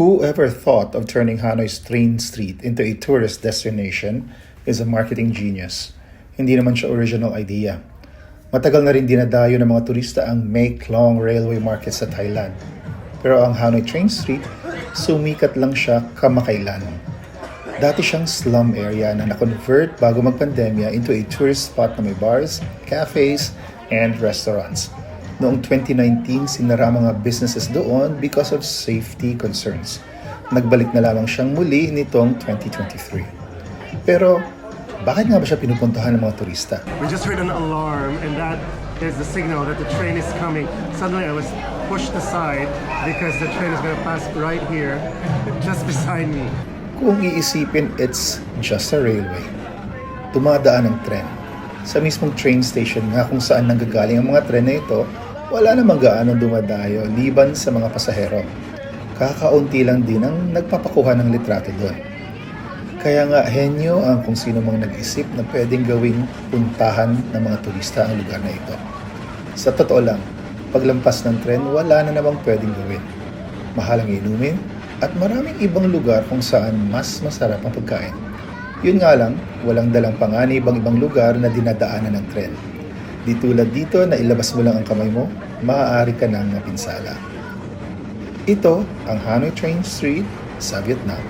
Whoever thought of turning Hanoi's train street into a tourist destination is a marketing genius. Hindi naman siya original idea. Matagal na rin dinadayo ng mga turista ang Mae Klong Railway Market sa Thailand. Pero ang Hanoi Train Street, sumikat lang siya kamakailan. Dati siyang slum area na na-convert bago magpandemya into a tourist spot na may bars, cafes, and restaurants. Noong 2019, sinara ang mga businesses doon because of safety concerns. Nagbalik na lamang siyang muli nitong 2023. Pero, bakit nga ba siya pinupuntahan ng mga turista? We just heard an alarm and that is the signal that the train is coming. Suddenly I was pushed aside because the train is going to pass right here, just beside me. Kung iisipin, it's just a railway. Tumadaan ang tren. Sa mismong train station nga kung saan nanggagaling ang mga tren na ito, wala namang gaano dumadayo liban sa mga pasahero. Kakaunti lang din ang nagpapakuha ng litrato doon. Kaya nga henyo ang kung sino mang nag-isip na pwedeng gawing puntahan ng mga turista ang lugar na ito. Sa totoo lang, paglampas ng tren, wala na namang pwedeng gawin. Mahal ang inumin at maraming ibang lugar kung saan mas masarap ang pagkain. Yun nga lang, walang dalang panganib ang ibang lugar na dinadaanan ng tren. Di tulad dito na ilabas mo lang ang kamay mo, maaari ka nang mapinsala. Ito ang Hanoi Train Street sa Vietnam.